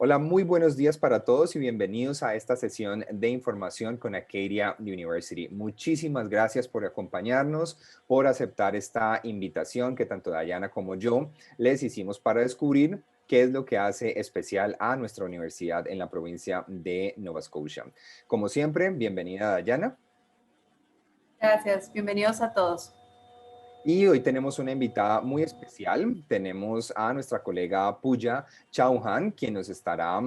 Hola, muy buenos días para todos y bienvenidos a esta sesión de información con Acadia University. Muchísimas gracias por acompañarnos, por aceptar esta invitación que tanto Dayana como yo les hicimos para descubrir qué es lo que hace especial a nuestra universidad en la provincia de Nova Scotia. Como siempre, bienvenida Dayana. Gracias, bienvenidos a todos. Y hoy tenemos una invitada muy especial. Tenemos a nuestra colega Pooja Chauhan, quien nos estará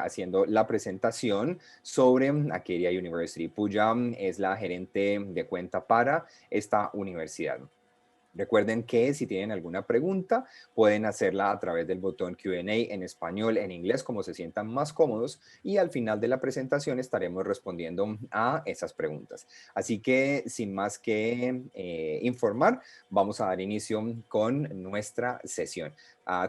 haciendo la presentación sobre Acadia University. Pooja es la gerente de cuenta para esta universidad. Recuerden que si tienen alguna pregunta, pueden hacerla a través del botón Q&A en español, en inglés, como se sientan más cómodos. Y al final de la presentación estaremos respondiendo a esas preguntas. Así que, sin más que informar, vamos a dar inicio con nuestra sesión.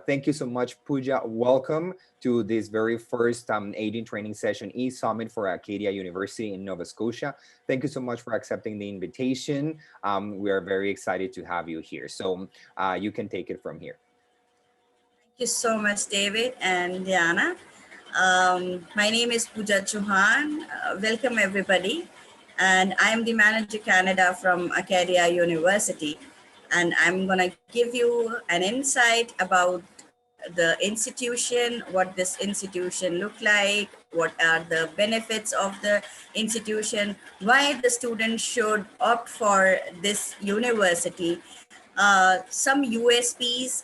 Thank you so much, Pooja. Welcome to this very first AIDIN training session e-summit for Acadia University in Nova Scotia. Thank you so much for accepting the invitation. We are very excited to have you here. So you can take it from here. Thank you so much, David and Diana. My name is Pooja Chauhan. Welcome, everybody. And I'm the Manager Canada from Acadia University. And I'm going to give you an insight about the institution, what this institution look like, what are the benefits of the institution, why the student should opt for this university, some USPs,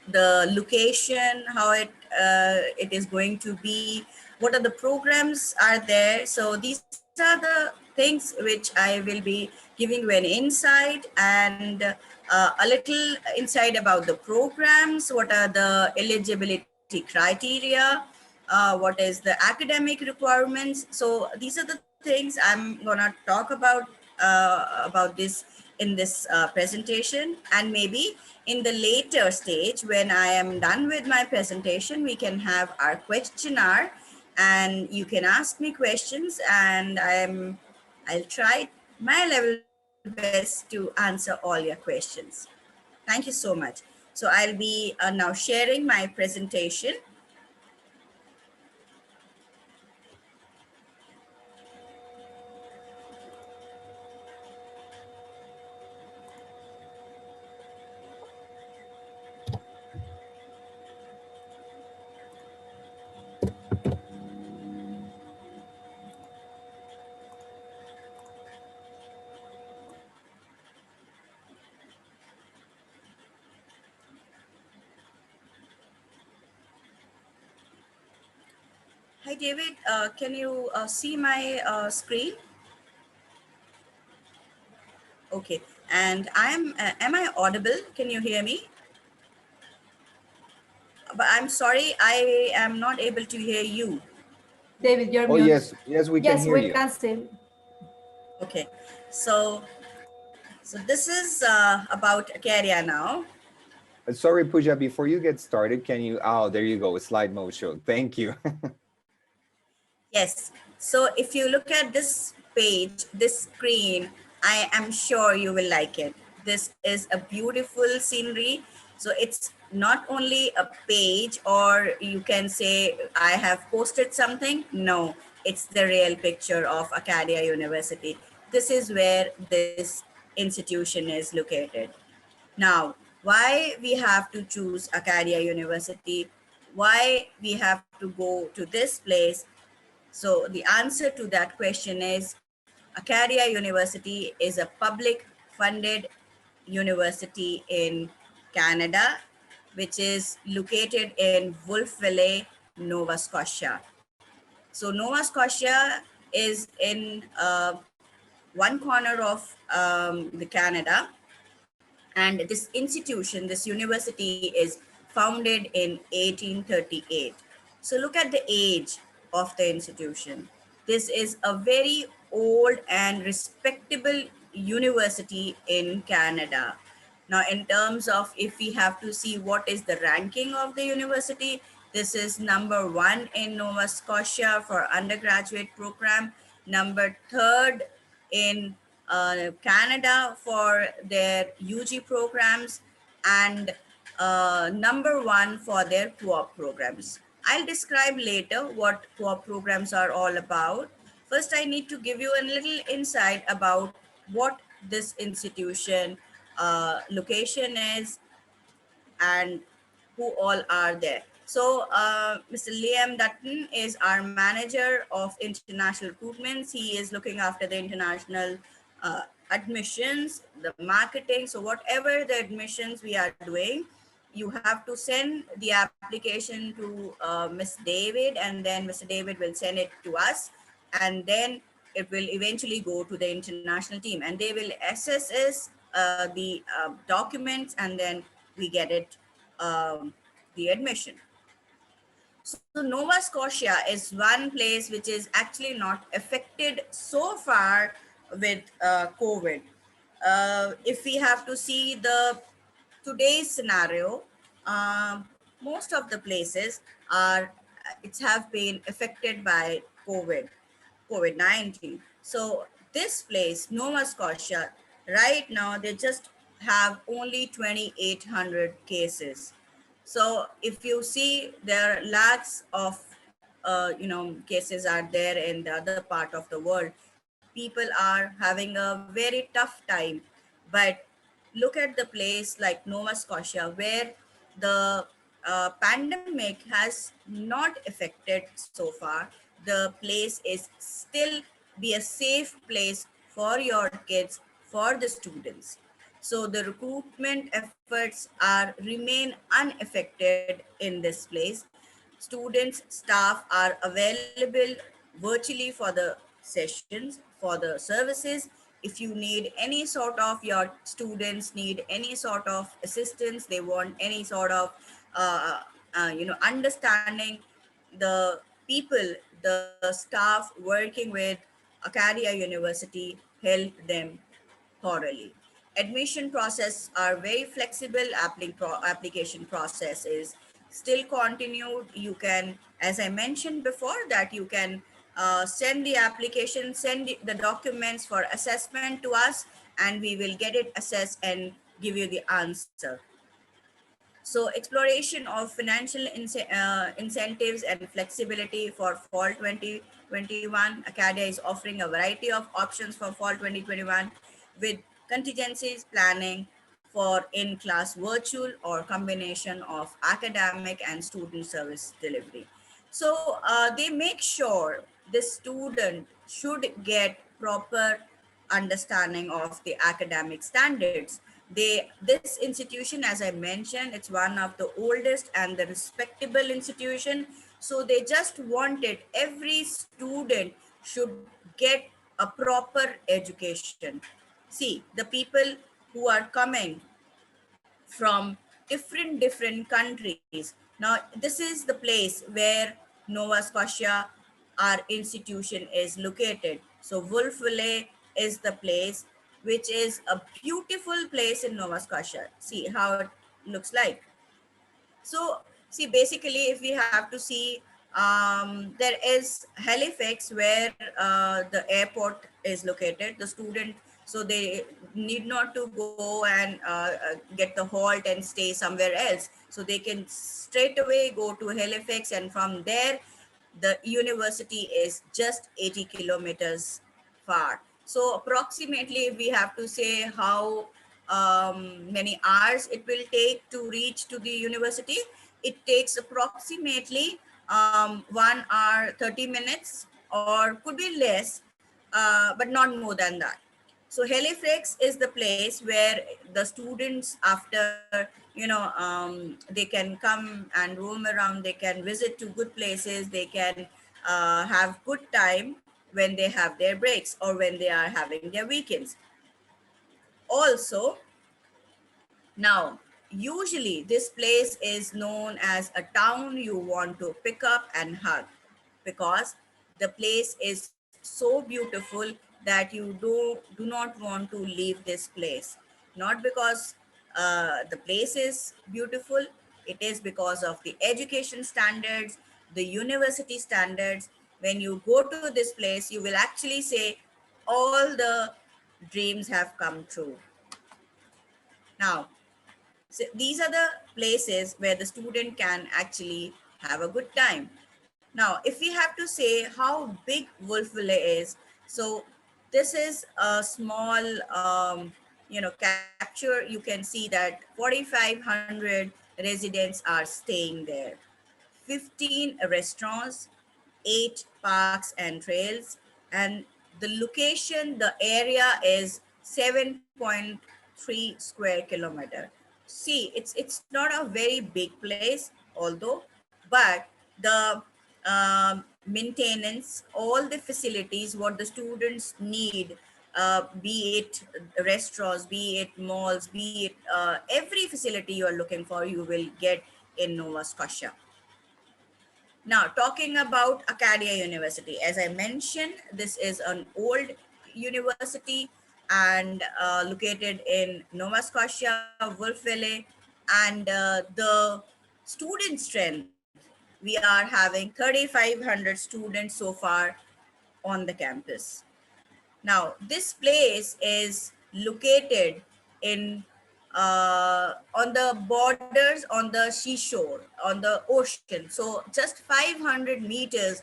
the location, how it is going to be, what are the programs are there. So these are the things which I will be giving you an insight and a little insight about the programs, what are the eligibility criteria, what is the academic requirements. So these are the things I'm gonna talk about this in this presentation, and maybe in the later stage when I am done with my presentation, we can have our questionnaire and you can ask me questions and I'll try my level best to answer all your questions. Thank you so much. So I'll be now sharing my presentation. Hi, David. Can you see my screen? Okay. And am I audible? Can you hear me? But I'm sorry, I am not able to hear you. David, you're Oh, mute. yes, we can hear you. Yes, we can see. Okay. So this is about Acadia now. Sorry, Pooja, before you get started, can you, oh, there you go, slide mode show. Thank you. Yes. So if you look at this page, this screen, I am sure you will like it. This is a beautiful scenery. So it's not only a page, or you can say I have posted something. No, it's the real picture of Acadia University. This is where this institution is located. Now, why we have to choose Acadia University? Why we have to go to this place? So the answer to that question is Acadia University is a public funded university in Canada, which is located in Wolfville, Nova Scotia. So Nova Scotia is in one corner of the Canada, and this institution, this university is founded in 1838. So look at the age of the institution. This is a very old and respectable university in Canada. Now, in terms of if we have to see what is the ranking of the university, this is number 1 in Nova Scotia for undergraduate program, number 3rd in Canada for their UG programs, and number one for their co-op programs. I'll describe later what co-op programs are all about. First, I need to give you a little insight about what this institution location is and who all are there. So Mr. Liam Dutton is our manager of international recruitments. He is looking after the international admissions, the marketing. So whatever the admissions we are doing, you have to send the application to Ms. David, and then Mr. David will send it to us, and then it will eventually go to the international team, and they will assess the documents, and then we get it, the admission. So Nova Scotia is one place which is actually not affected so far with COVID. If we have to see the today's scenario, most of the places are it have been affected by COVID-19. So this place, Nova Scotia, right now they just have only 2,800 cases. So if you see, there are lakhs of cases are there in the other part of the world. People are having a very tough time, but look at the place like Nova Scotia, where the pandemic has not affected so far. The place is still be a safe place for your kids, for the students. So the recruitment efforts are remain unaffected in this place. Students, staff are available virtually for the sessions, for the services. If you need any sort of, your students need any sort of assistance, they want any sort of understanding, the people, the staff working with Acadia University help them thoroughly. Admission process are very flexible. Application process is still continued. You can, as I mentioned before, that you can send the application, send the documents for assessment to us, and we will get it assessed and give you the answer. So exploration of financial incentives and flexibility for fall 2021. Acadia is offering a variety of options for fall 2021 with contingencies planning for in-class virtual or combination of academic and student service delivery. So they make sure the student should get proper understanding of the academic standards. This institution, as I mentioned, it's one of the oldest and the respectable institution. So they just wanted every student should get a proper education. See, the people who are coming from different countries. Now, this is the place where Nova Scotia, our institution, is located. So Wolfville is the place, which is a beautiful place in Nova Scotia. See how it looks like. So see, basically, if we have to see, there is Halifax, where the airport is located. The student, so they need not to go and get the halt and stay somewhere else. So they can straight away go to Halifax, and from there, the university is just 80 kilometers far. So approximately, if we have to say how many hours it will take to reach to the university, it takes approximately 1 hour 30 minutes, or could be less, but not more than that. So Halifax is the place where the students, after they can come and roam around, they can visit to good places, they can have good time when they have their breaks or when they are having their weekends. Also, now, usually this place is known as a town you want to pick up and hug, because the place is so beautiful that you do not want to leave this place. Not because the place is beautiful, it is because of the education standards, the university standards. When you go to this place, you will actually say all the dreams have come true. Now, So these are the places where the student can actually have a good time. Now, if we have to say how big Wolfville is, so this is a small, capture. You can see that 4,500 residents are staying there. 15 restaurants, 8 parks and trails, and the location, the area is 7.3 square kilometer. See, it's not a very big place, although, but the maintenance, all the facilities, what the students need, be it restaurants, be it malls, be it every facility you are looking for, you will get in Nova Scotia. Now, talking about Acadia University, as I mentioned, this is an old university and located in Nova Scotia, Wolfville, and the student strength, we are having 3,500 students so far on the campus. Now, this place is located in on the borders, on the seashore, on the ocean. So just 500 meters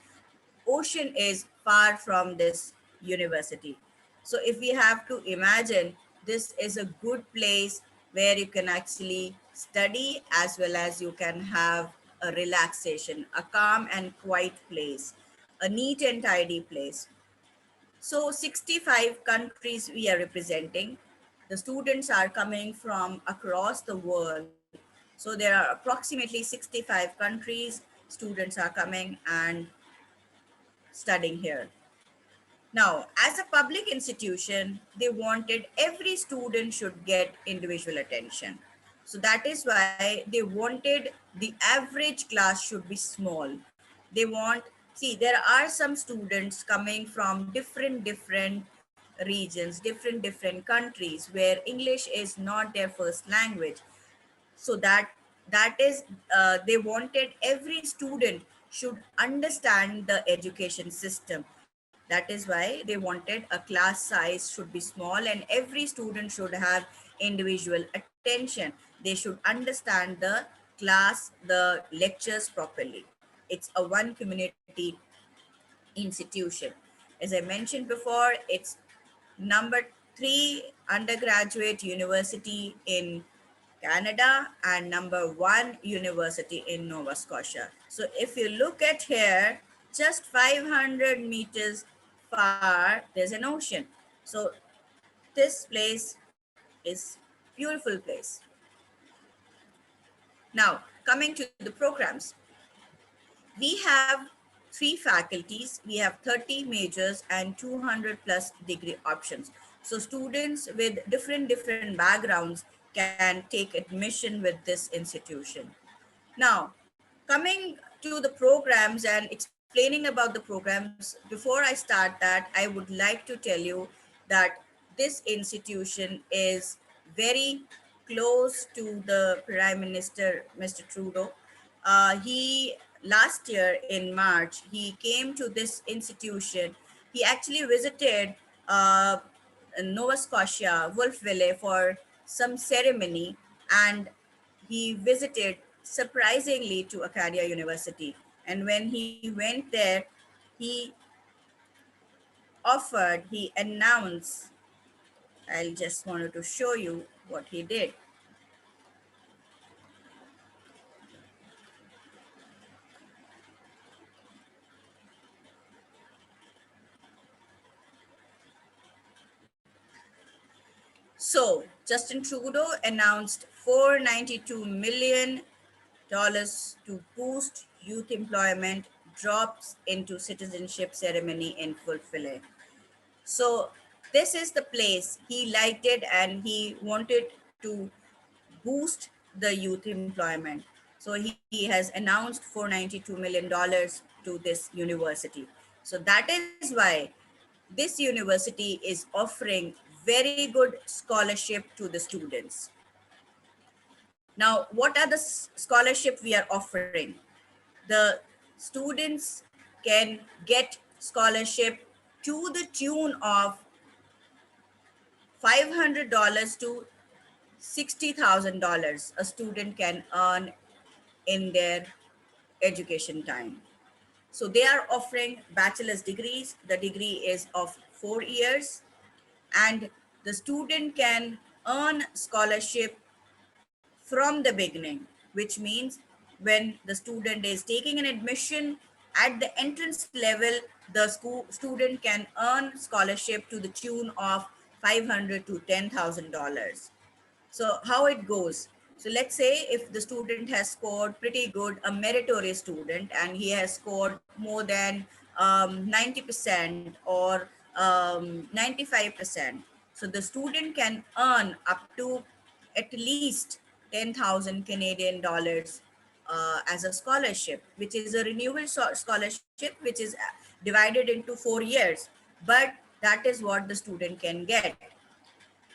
ocean is far from this university. So if we have to imagine, this is a good place where you can actually study as well as you can have a relaxation, a calm and quiet place, a neat and tidy place. So 65 countries we are representing. The students are coming from across the world. So there are approximately 65 countries, students are coming and studying here. Now, as a public institution, they wanted every student should get individual attention. So that is why they wanted the average class should be small. They want, see, there are some students coming from different regions, different countries where English is not their first language. So that is they wanted every student should understand the education system. That is why they wanted a class size should be small and every student should have individual attention. They should understand the class, the lectures properly. It's a one community institution. As I mentioned before, it's number 3 undergraduate university in Canada and number 1 university in Nova Scotia. So if you look at here, just 500 meters far, there's an ocean. So this place is beautiful place. Now, coming to the programs, we have 3 faculties, we have 30 majors and 200 plus degree options. So students with different backgrounds can take admission with this institution. Now, coming to the programs and explaining about the programs, before I start that, I would like to tell you that this institution is very close to the Prime Minister, Mr. Trudeau. He last year in March, he came to this institution. He actually visited Nova Scotia, Wolfville for some ceremony, and he visited surprisingly to Acadia University. And when he went there, he he announced, I just wanted to show you what he did. So Justin Trudeau announced $492 million to boost youth employment, drops into citizenship ceremony in Wolfville. So this is the place he liked it and he wanted to boost the youth employment. So he has announced $492 million to this university. So that is why this university is offering very good scholarship to the students. Now, what are the scholarship we are offering? The students can get scholarship to the tune of $500 to $60,000 a student can earn in their education time. So they are offering bachelor's degrees. The degree is of 4 years, and the student can earn scholarship from the beginning, which means when the student is taking an admission at the entrance level, the student can earn scholarship to the tune of $500 to $10,000. So how it goes? So let's say if the student has scored pretty good, a meritorious student, and he has scored more than 90% or 95%. So the student can earn up to at least 10,000 Canadian dollars as a scholarship, which is a renewable scholarship, which is divided into 4 years. But that is what the student can get.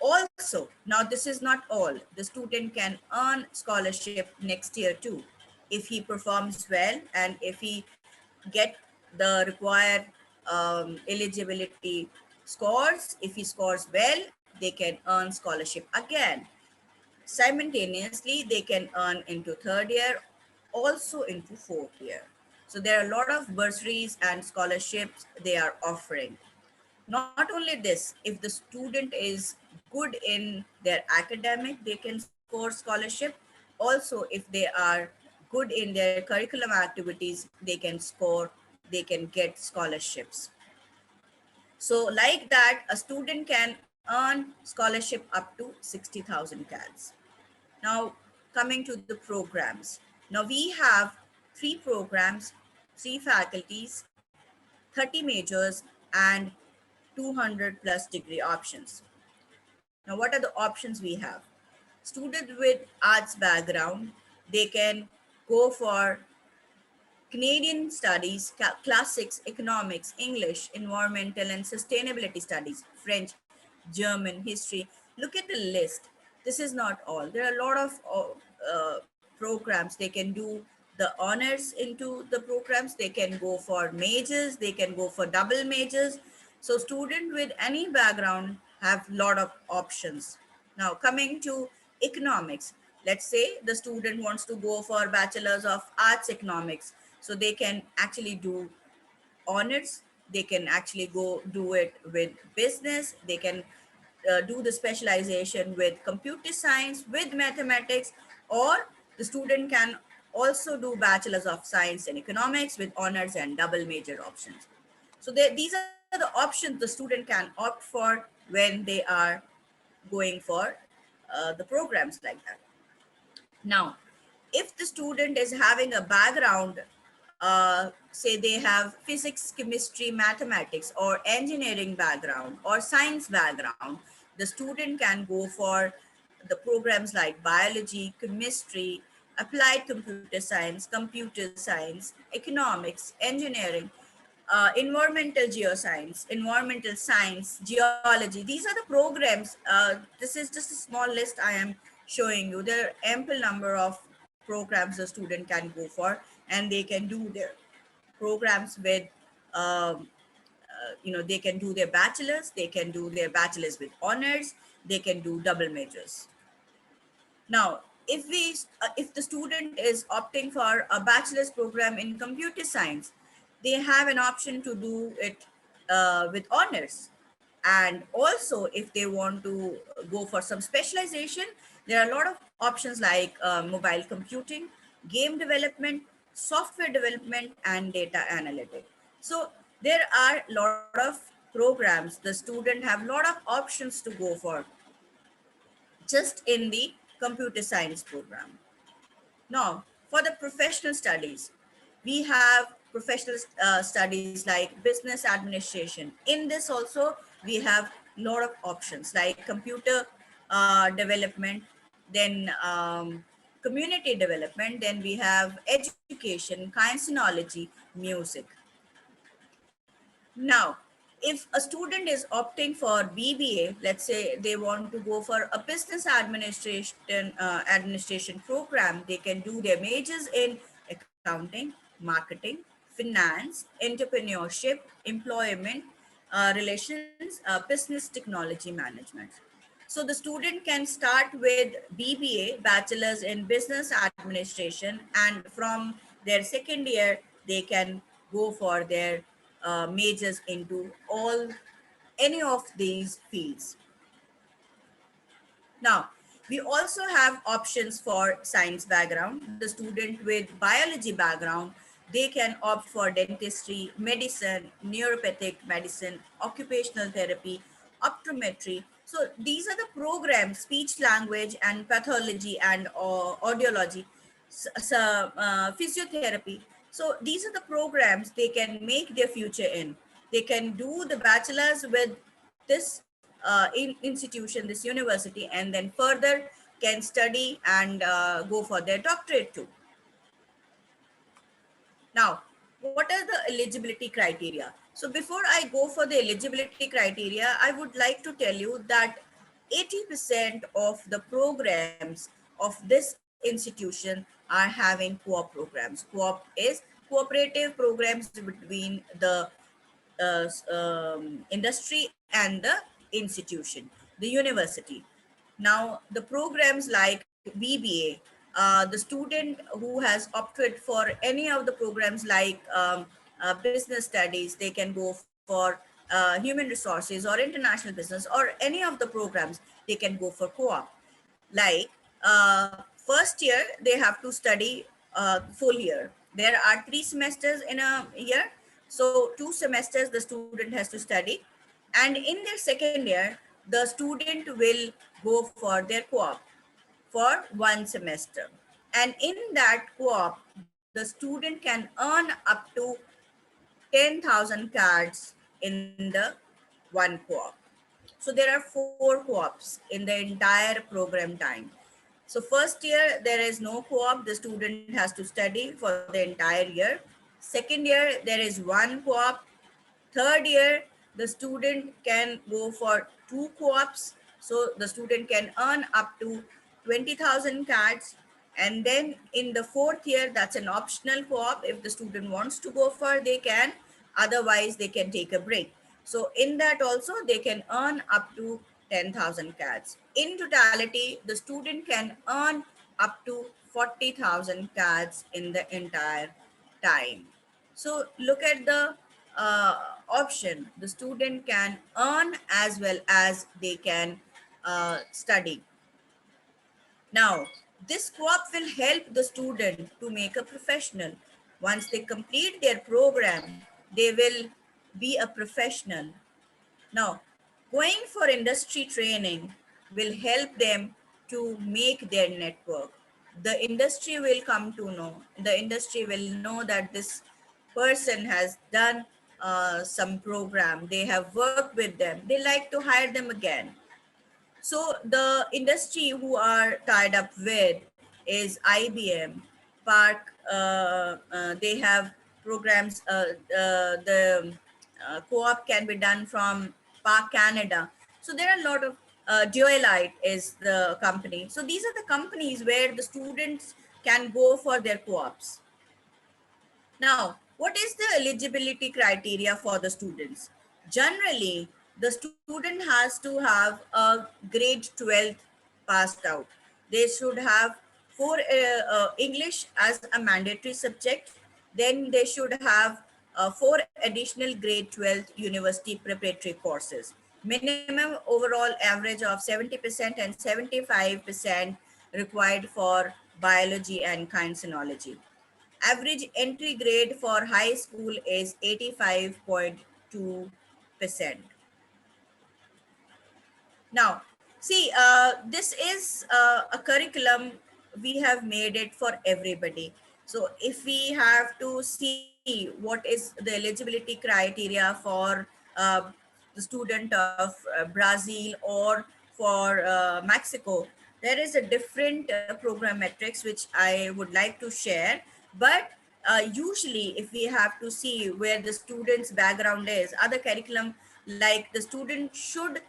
Also, now this is not all. The student can earn scholarship next year too, if he performs well and if he get the required eligibility scores. If he scores well, they can earn scholarship again. Simultaneously, they can earn into third year, also into fourth year. So there are a lot of bursaries and scholarships they are offering. Not only this, if the student is good in their academic, they can score scholarship. Also, if they are good in their curriculum activities, they can get scholarships. So like that, a student can earn scholarship up to 60,000 CADs. Now, coming to the programs. Now we have 3 programs, 3 faculties, 30 majors, and 200 plus degree options. Now, what are the options we have? Students with arts background, they can go for Canadian studies, classics, economics, English, environmental and sustainability studies, French, German, history. Look at the list. This is not all. There are a lot of programs. They can do the honors into the programs. They can go for majors. They can go for double majors. So student with any background have a lot of options. Now coming to economics, let's say the student wants to go for bachelor's of arts economics. So they can actually do honors. They can actually go do it with business. They can do the specialization with computer science, with mathematics, or the student can also do bachelor's of science and economics with honors and double major options. So these are the options the student can opt for when they are going for the programs like that. Now, if the student is having a background, say they have physics, chemistry, mathematics, or engineering background, or science background, the student can go for the programs like biology, chemistry, applied computer science, economics, engineering, environmental geoscience, environmental science, geology. These are the programs. This is just a small list I am showing you. There are ample number of programs a student can go for, and they can do their programs with, they can do their bachelor's, they can do their bachelor's with honors, they can do double majors. Now, if the student is opting for a bachelor's program in computer science, they have an option to do it with honors. And also, if they want to go for some specialization, there are a lot of options like mobile computing, game development, software development, and data analytics. So there are a lot of programs. The student have a lot of options to go for just in the computer science program. Now, for the professional studies, we have professional studies like business administration. In this also, we have a lot of options like computer development, then community development, then we have education, kinesiology, music. Now, if a student is opting for BBA, let's say they want to go for a business administration program, they can do their majors in accounting, marketing, finance, entrepreneurship, employment relations, business technology management. So the student can start with BBA, Bachelor's in Business Administration, and from their second year, they can go for their majors into any of these fields. Now, we also have options for science background. The student with biology background, they can opt for dentistry, medicine, neuropathic medicine, occupational therapy, optometry. So these are the programs, speech language and pathology and audiology, physiotherapy. So these are the programs they can make their future in. They can do the bachelor's with this institution, this university, and then further can study and go for their doctorate too. Now, what are the eligibility criteria? So before I go for the eligibility criteria, I would like to tell you that 80% of the programs of this institution are having co-op programs. Co-op is cooperative programs between the industry and the institution, the university. Now, the programs like BBA, the student who has opted for any of the programs like business studies, they can go for human resources or international business or any of the programs, they can go for co-op. Like first year, they have to study full year. There are 3 semesters in a year. So 2 semesters the student has to study. And in their second year, the student will go for their co-op for 1 semester. And in that co-op, the student can earn up to 10,000 cards in the one co-op. So there are 4 co-ops in the entire program time. So first year, there is no co-op. The student has to study for the entire year. Second year, there is 1 co-op. Third year, the student can go for 2 co-ops. So the student can earn up to 20,000 cards. And then in the fourth year, that's an optional co-op. If the student wants to go for, they can. Otherwise, they can take a break. So in that also, they can earn up to 10,000 cards. In totality, the student can earn up to 40,000 cards in the entire time. So look at the option. The student can earn as well as they can study. Now, this co-op will help the student to make a professional. Once they complete their program, they will be a professional. Now, going for industry training will help them to make their network. The industry will come to know, the industry will know that this person has done some program, they have worked with them, they like to hire them again. So the industry who are tied up with is IBM, Park. They have programs. The co-op can be done from Park Canada. So there are a lot of Dualite is the company. So these are the companies where the students can go for their co-ops. Now, what is the eligibility criteria for the students? Generally, the student has to have a grade 12th passed out. They should have 4 English as a mandatory subject. Then they should have 4 additional grade 12th university preparatory courses. Minimum overall average of 70% and 75% required for biology and kinesiology. Average entry grade for high school is 85.2%. Now, see, this is a curriculum, we have made it for everybody. So if we have to see what is the eligibility criteria for the student of Brazil or for Mexico, there is a different program metrics which I would like to share. But usually if we have to see where the student's background is, other curriculum like the student should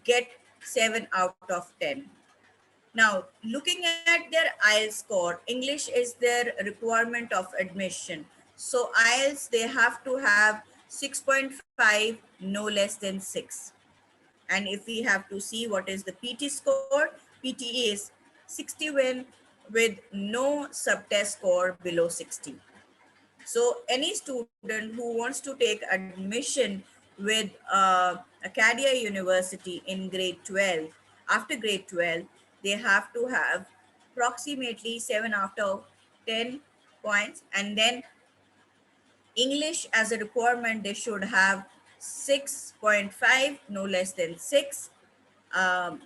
get 7 out of 10. Now, looking at their IELTS score, English is their requirement of admission. So IELTS, they have to have 6.5, no less than 6. And if we have to see what is the PT score, PT is 60 win with no subtest score below 60. So any student who wants to take admission with Acadia University in grade 12, after grade 12, they have to have approximately 7 out of 10 points. And then English as a requirement, they should have 6.5, no less than 6 um,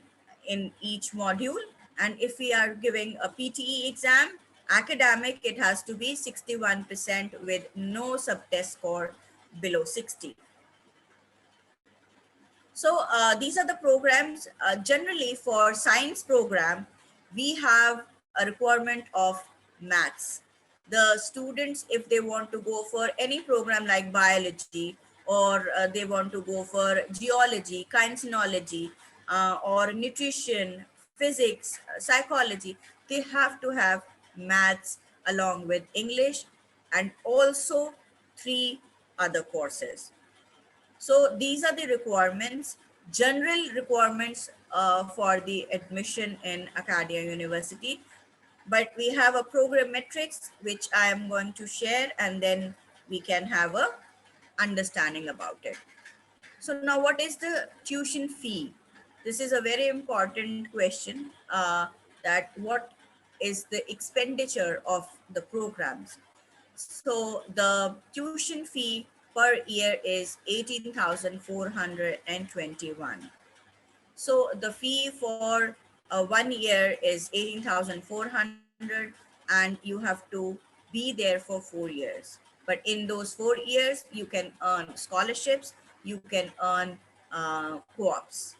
in each module. And if we are giving a PTE exam, academic, it has to be 61% with no subtest score below 60. So these are the programs. Generally for science program, we have a requirement of maths. The students, if they want to go for any program like biology, or they want to go for geology, kinesiology, or nutrition, physics, psychology, they have to have maths along with English and also 3 other courses. So these are the requirements, general requirements for the admission in Acadia University. But we have a program metrics, which I am going to share, and then we can have a understanding about it. So now what is the tuition fee? This is a very important question, that what is the expenditure of the programs? So the tuition fee per year is 18,421. So the fee for 1 year is 18,400, and you have to be there for 4 years. But in those 4 years, you can earn scholarships, you can earn co-ops.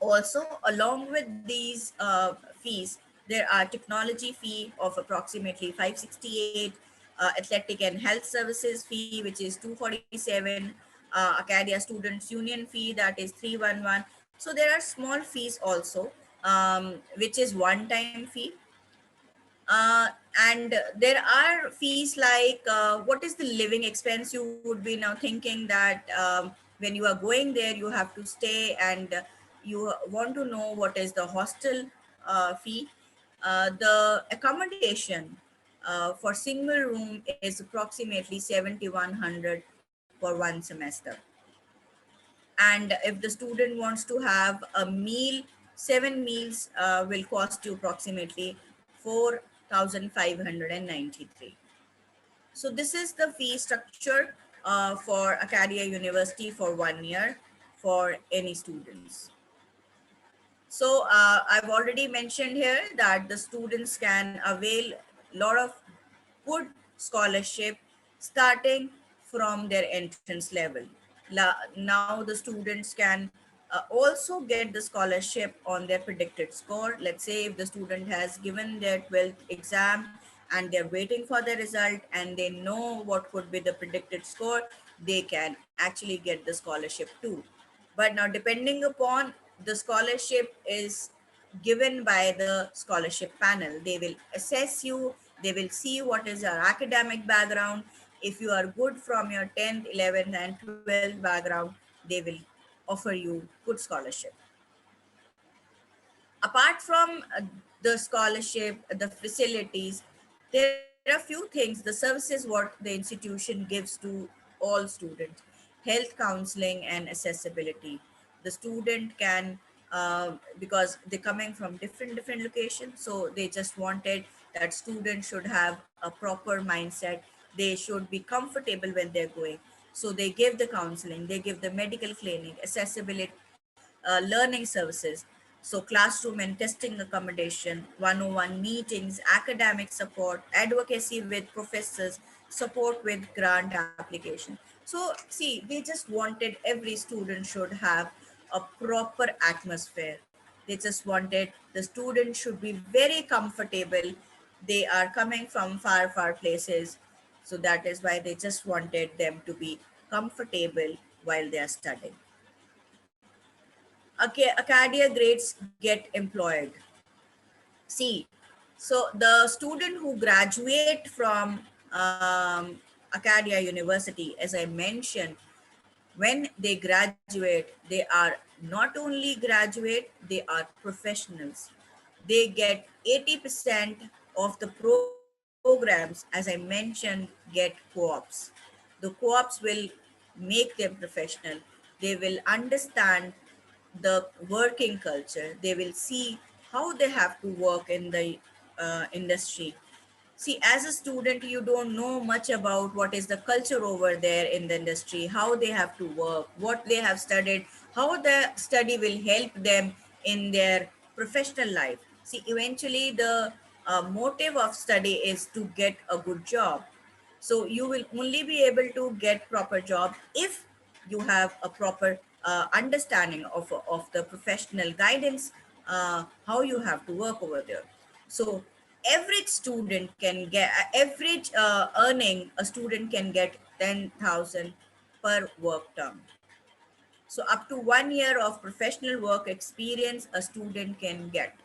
Also, along with these fees, there are technology fee of approximately 568, athletic and health services fee, which is 247, Acadia Students Union fee, that is 311. So there are small fees also, which is one-time fee. And there are fees like what is the living expense? You would be now thinking that when you are going there, you have to stay, and you want to know what is the hostel fee. The accommodation for single room is approximately 7,100 for one semester. And if the student wants to have a meal, 7 meals will cost you approximately 4,593. So this is the fee structure for Acadia University for 1 year for any students. So I've already mentioned here that the students can avail a lot of good scholarship starting from their entrance level. Now the students can also get the scholarship on their predicted score. Let's say if the student has given their 12th exam and they're waiting for the result and they know what could be the predicted score, they can actually get the scholarship too. But now depending upon the scholarship is given by the scholarship panel, they will assess you, they will see what is your academic background. If you are good from your 10th, 11th and 12th background, they will offer you good scholarship. Apart from the scholarship, the facilities, there are few things, the services what the institution gives to all students: health counseling and accessibility. The student can, because they're coming from different locations, so they just wanted that students should have a proper mindset. They should be comfortable when they're going. So they give the counseling, they give the medical clinic, accessibility, learning services. So classroom and testing accommodation, 101 meetings, academic support, advocacy with professors, support with grant application. So see, they just wanted every student should have a proper atmosphere. They just wanted the student should be very comfortable. They are coming from far places. So that is why they just wanted them to be comfortable while they are studying. Acadia grades get employed. See, so the student who graduate from Acadia University, as I mentioned, when they graduate, they are not only graduate, they are professionals. They get 80% of the programs, as I mentioned, get co-ops. The co-ops will make them professional. They will understand the working culture. They will see how they have to work in the industry. See, as a student, you don't know much about what is the culture over there in the industry, how they have to work, what they have studied, how the study will help them in their professional life. See, eventually the motive of study is to get a good job. So you will only be able to get proper job if you have a proper understanding of the professional guidance, how you have to work over there. So average student can get, average earning a student can get 10,000 per work term. So up to 1 year of professional work experience a student can get,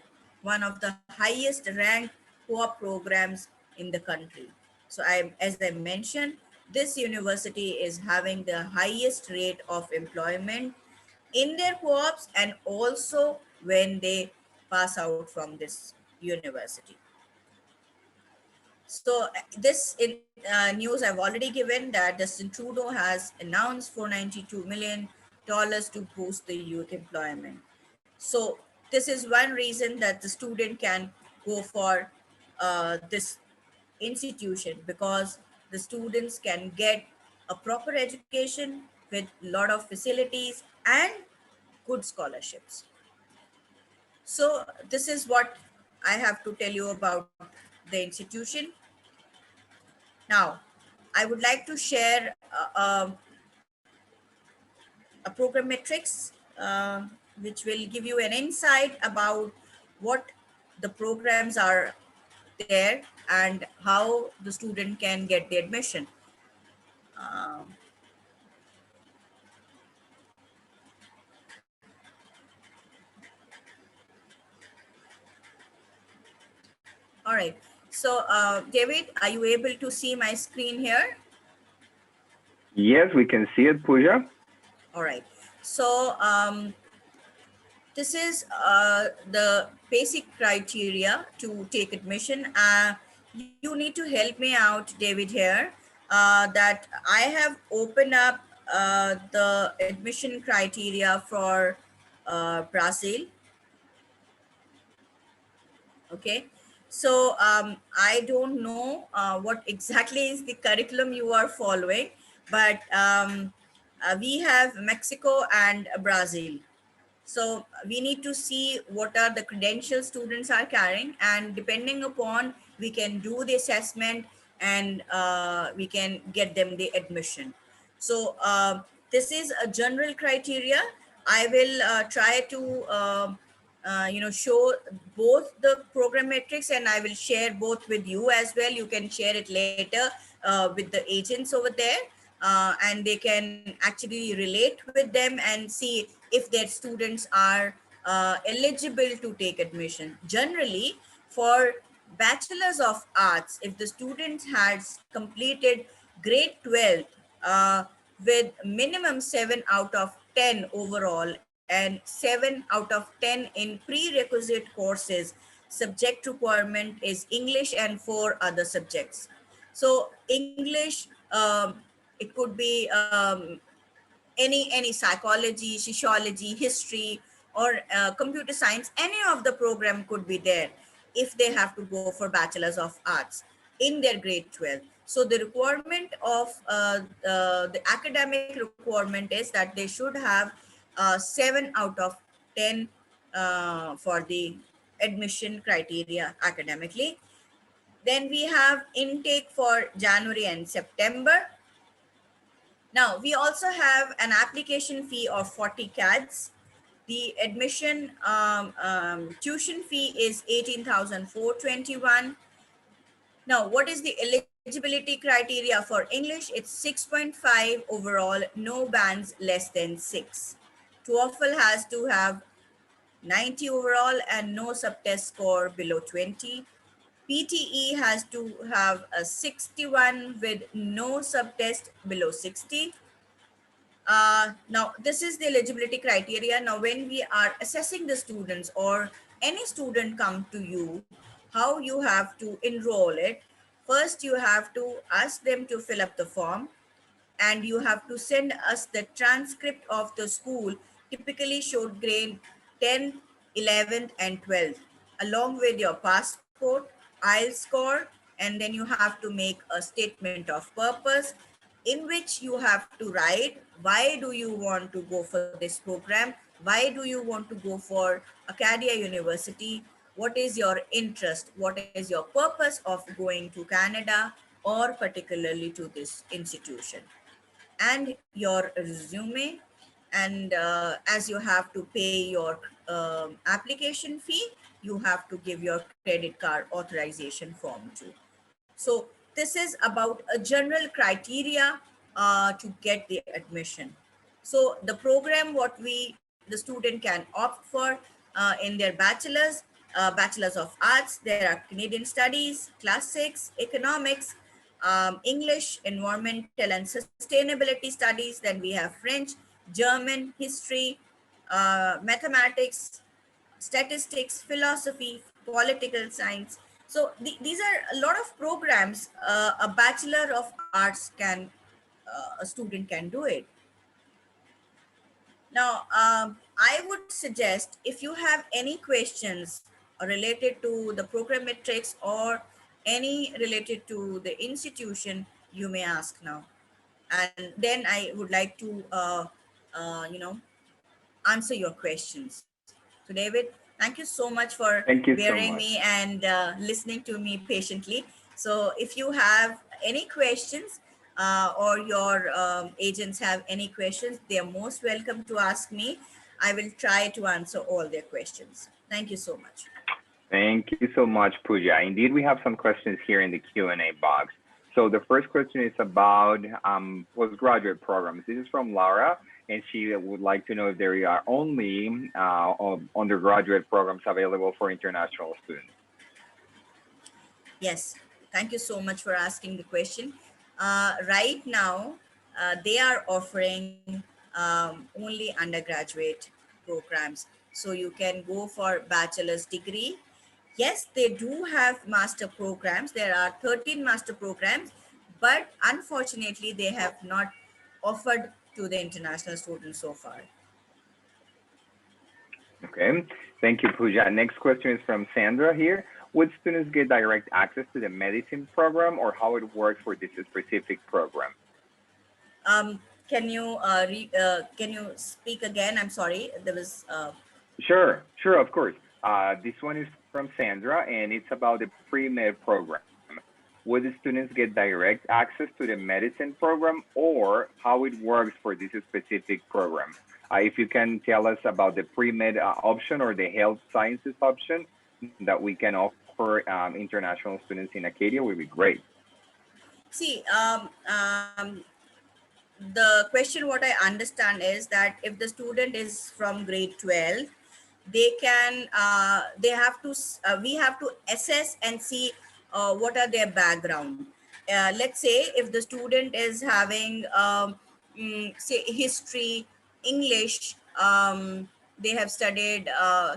one of the highest ranked co-op programs in the country. So as I mentioned, this university is having the highest rate of employment in their co-ops and also when they pass out from this university. So this news I've already given, that Justin Trudeau has announced $492 million to boost the youth employment. So this is one reason that the student can go for this institution, because the students can get a proper education with a lot of facilities and good scholarships. So this is what I have to tell you about the institution. Now, I would like to share a program metrics, which will give you an insight about what the programs are there and how the student can get the admission. Um, all right. So, David, are you able to see my screen here? Yes, we can see it, Pooja. All right. So, this is the basic criteria to take admission. You need to help me out, David, here, that I have opened up the admission criteria for Brazil. Okay. So I don't know what exactly is the curriculum you are following, but we have Mexico and Brazil. So we need to see what are the credentials students are carrying, and depending upon, we can do the assessment and we can get them the admission. So this is a general criteria. I will try to show both the program metrics, and I will share both with you as well. You can share it later with the agents over there, and they can actually relate with them and see if their students are eligible to take admission. Generally, for Bachelors of Arts, if the student has completed grade 12 with minimum 7 out of 10 overall and 7 out of 10 in prerequisite courses, subject requirement is English and 4 other subjects. So English, it could be any psychology, sociology, history, or computer science. Any of the program could be there if they have to go for Bachelors of Arts in their grade 12. So the requirement of the academic requirement is that they should have 7 out of 10 for the admission criteria academically. Then we have intake for January and September. Now, we also have an application fee of 40 CADs. The admission tuition fee is 18,421. Now, what is the eligibility criteria for English? It's 6.5 overall, no bands less than 6. TOEFL has to have 90 overall and no subtest score below 20. PTE has to have a 61 with no subtest below 60. Now, this is the eligibility criteria. Now, when we are assessing the students or any student come to you, how you have to enroll it. First, you have to ask them to fill up the form, and you have to send us the transcript of the school, typically showed grade 10th, 11th, and 12th, along with your passport, IELTS score, and then you have to make a statement of purpose in which you have to write why do you want to go for this program, why do you want to go for Acadia University, what is your interest, what is your purpose of going to Canada or particularly to this institution, and your resume. And as you have to pay your application fee, you have to give your credit card authorization form too. So this is about a general criteria to get the admission. So the program what the student can opt for in their bachelor's of arts, there are Canadian studies, classics, economics, English, environmental and sustainability studies. Then we have French, German, history, mathematics, statistics, philosophy, political science. So these are a lot of programs. A Bachelor of Arts can, a student can do it. Now, I would suggest if you have any questions related to the program metrics or any related to the institution, you may ask now. And then I would like to, answer your questions. So David, thank you so much for Thank you so bearing much. me and listening to me patiently. So if you have any questions or your agents have any questions, they are most welcome to ask me. I will try to answer all their questions. Thank you so much. Thank you so much, Pooja. Indeed, we have some questions here in the Q&A box. So the first question is about postgraduate programs. This is from Laura, and she would like to know if there are only undergraduate programs available for international students. Yes, thank you so much for asking the question. Right now, they are offering only undergraduate programs. So you can go for bachelor's degree. Yes, they do have master programs. There are 13 master programs, but unfortunately, they have not offered to the international students so far. Okay, thank you, Pooja. Next question is from Sandra here. Would students get direct access to the medicine program, or how it works for this specific program? Can you speak again? I'm sorry, there was. Sure, of course. This one is from Sandra, and it's about the pre-med program. Would the students get direct access to the medicine program, or how it works for this specific program? If you can tell us about the pre-med option or the health sciences option that we can offer international students in Acadia would be great. See, the question what I understand is that if the student is from grade 12, they can, they have to, we have to assess and see what are their background. Let's say if the student is having, say, history, English, they have studied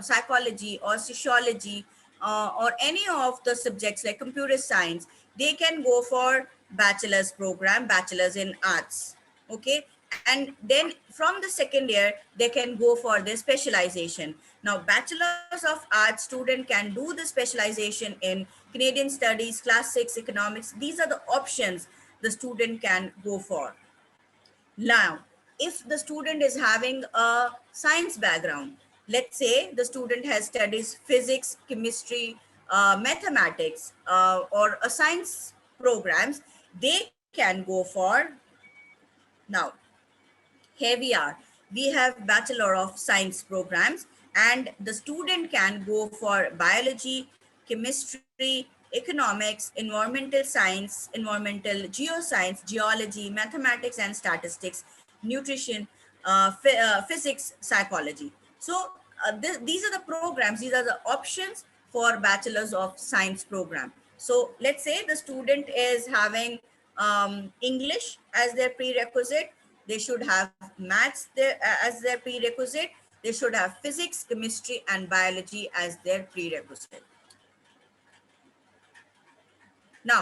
psychology or sociology or any of the subjects like computer science, they can go for bachelor's program, bachelor's in arts. Okay, and then from the second year they can go for the specialization. Now bachelor's of arts student can do the specialization in Canadian studies, classics, economics. These are the options the student can go for. Now if the student is having a science background, let's say the student has studies physics, chemistry, mathematics, or a science programs, they can go for. Now, here we have Bachelor of Science programs, and the student can go for biology, chemistry, economics, environmental science, environmental geoscience, geology, mathematics and statistics, nutrition, physics, psychology. So these are the programs, these are the options for Bachelor's of Science program. So let's say the student is having English as their prerequisite, They should have maths there as their prerequisite. They should have physics, chemistry, and biology as their prerequisite. Now,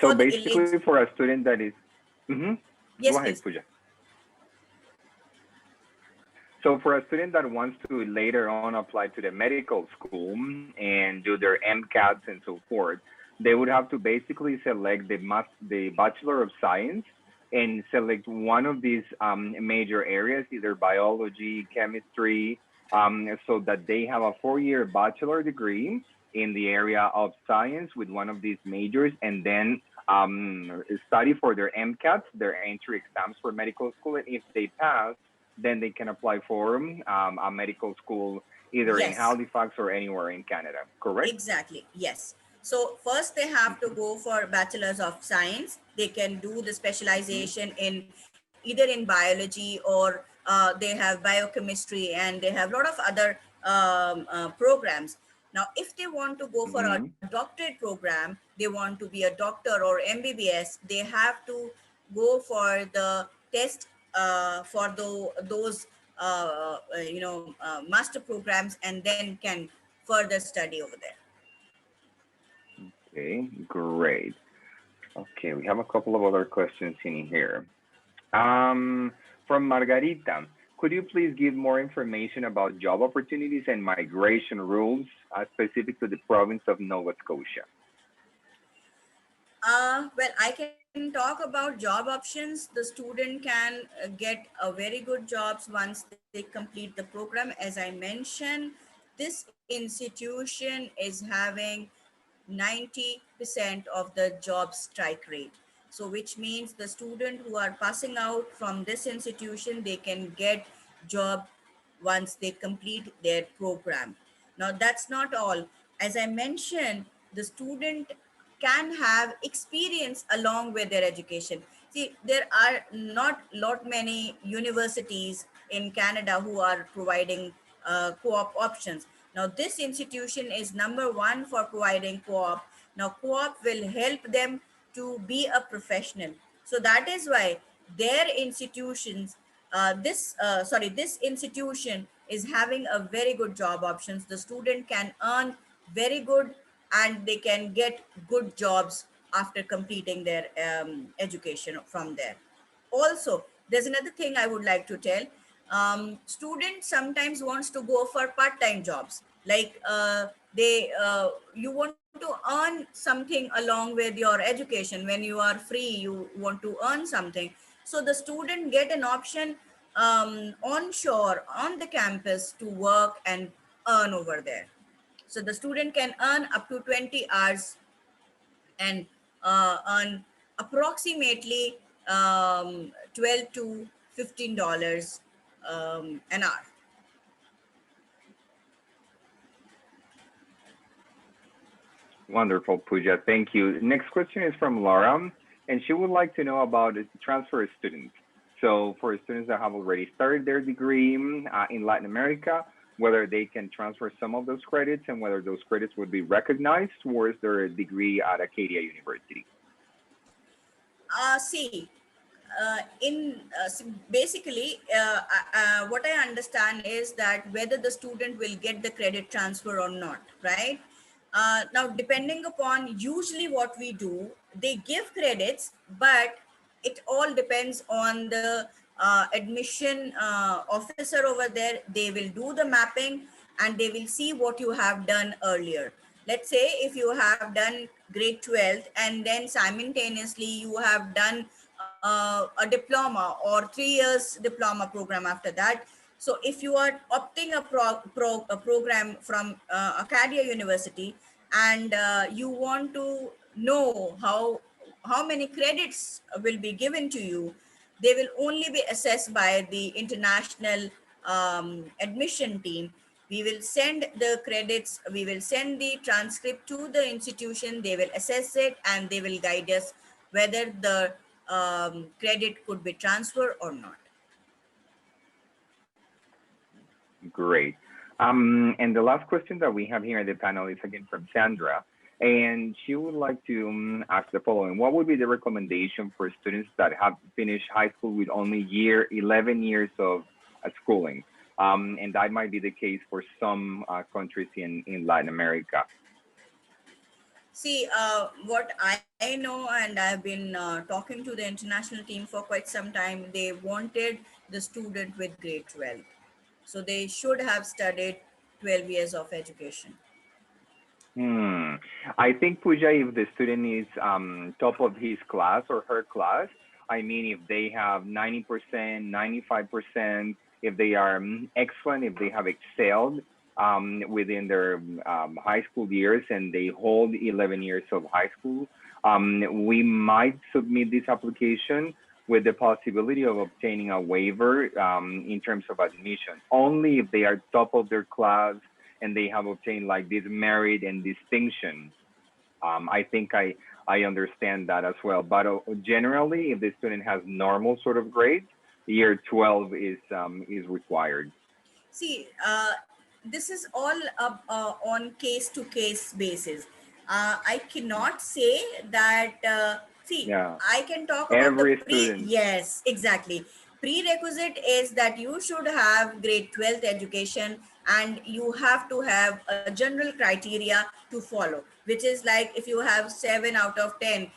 So for the basically, for a student that is, yes, go ahead, please. Pooja. So for a student that wants to later on apply to the medical school and do their MCATs and so forth, they would have to basically select the Bachelor of Science and select one of these major areas, either biology, chemistry, so that they have a 4-year bachelor degree in the area of science with one of these majors, and then study for their MCATs, their entry exams for medical school. And if they pass, then they can apply for a medical school either in Yes. Halifax or anywhere in Canada, correct? Exactly, yes. So first they have to go for Bachelor's of Science. They can do the specialization in either in biology or they have biochemistry, and they have a lot of other programs. Now, if they want to go for a doctorate program, they want to be a doctor or MBBS, they have to go for the test for those master programs, and then can further study over there. Okay, great. Okay, we have a couple of other questions in here. From Margarita, could you please give more information about job opportunities and migration rules specific to the province of Nova Scotia? Well, I can talk about job options. The student can get a very good jobs once they complete the program. As I mentioned, this institution is having 90% of the job strike rate. So which means the student who are passing out from this institution, they can get job once they complete their program. Now that's not all. As I mentioned, the student can have experience along with their education. See, there are not lot many universities in Canada who are providing co-op options. Now, this institution is number one for providing co-op. Now, co-op will help them to be a professional. So that is why their institutions, this institution is having a very good job options. The student can earn very good, and they can get good jobs after completing their education from there. Also, there's another thing I would like to tell. Students sometimes wants to go for part-time jobs, like you want to earn something along with your education. When you are free, you want to earn something, so the student get an option onshore on the campus to work and earn over there. So the student can earn up to 20 hours and earn approximately 12 to $15 an hour. Wonderful, Pooja. Thank you. Next question is from Laura, and she would like to know about transfer students. So for students that have already started their degree in Latin America, whether they can transfer some of those credits and whether those credits would be recognized towards their degree at Acadia University. Basically, what I understand is that whether the student will get the credit transfer or not, right? Now, depending upon usually what we do, they give credits, but it all depends on the admission officer over there. They will do the mapping and they will see what you have done earlier. Let's say if you have done grade 12th and then simultaneously you have done a diploma or 3 years diploma program after that. So if you are opting a program from Acadia University, and you want to know how many credits will be given to you, they will only be assessed by the international admission team. We will send the credits, we will send the transcript to the institution, they will assess it, and they will guide us whether the credit could be transferred or not. Great. And the last question that we have here in the panel is again from Sandra. And she would like to ask the following. What would be the recommendation for students that have finished high school with only 11 years of schooling? And that might be the case for some countries in Latin America. See, what I know, and I've been talking to the international team for quite some time, they wanted the student with grade 12. So they should have studied 12 years of education. I think, Pooja, if the student is top of his class or her class, I mean, if they have 90%, 95%, if they are excellent, if they have excelled within their high school years and they hold 11 years of high school, we might submit this application with the possibility of obtaining a waiver in terms of admission, only if they are top of their class and they have obtained like this merit and distinction. I think I understand that as well. But generally, if the student has normal sort of grades, year 12 is required. See, this is all on case-to-case basis. I cannot say that, I can talk about every the student. Yes, exactly. Prerequisite is that you should have grade 12th education and you have to have a general criteria to follow, which is like if you have 7 out of 10.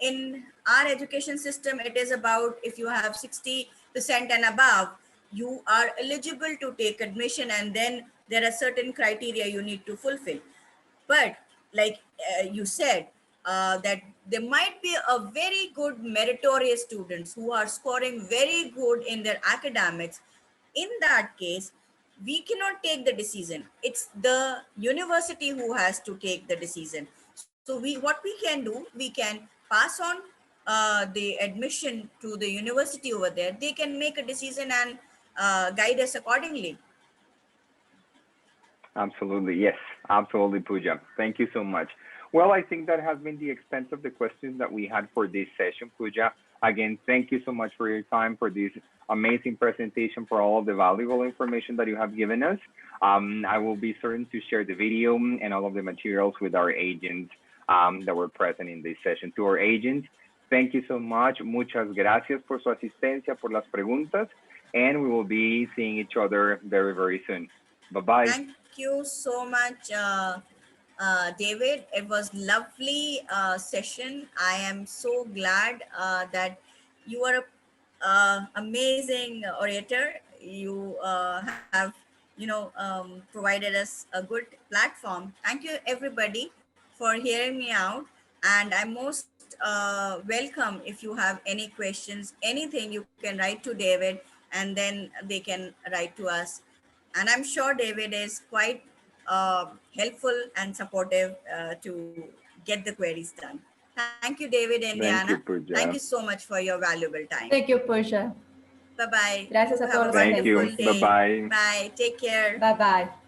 In our education system, it is about if you have 60% and above, you are eligible to take admission, and then there are certain criteria you need to fulfill. But like you said, that there might be a very good meritorious students who are scoring very good in their academics. In that case, we cannot take the decision. It's the university who has to take the decision. So what we can do, we can pass on the admission to the university over there. They can make a decision and guide us accordingly. Absolutely. Yes, absolutely, Pooja. Thank you so much. Well, I think that has been the extent of the questions that we had for this session, Pooja. Again, thank you so much for your time, for this amazing presentation, for all of the valuable information that you have given us. I will be certain to share the video and all of the materials with our agents that were present in this session. To our agents, thank you so much. Muchas gracias por su asistencia, por las preguntas, and we will be seeing each other very, very soon. Bye-bye. Thank you so much, David. It was lovely session. I am so glad that you are an amazing orator. You have, provided us a good platform. Thank you, everybody, for hearing me out. And I'm most welcome if you have any questions, anything, you can write to David, and then they can write to us. And I'm sure David is quite helpful and supportive to get the queries done. Thank you, David and Diana. Thank you so much for your valuable time. Thank you, Pooja. Bye-bye. Gracias a todos. Thank you. Bye-bye. Bye. Take care. Bye-bye.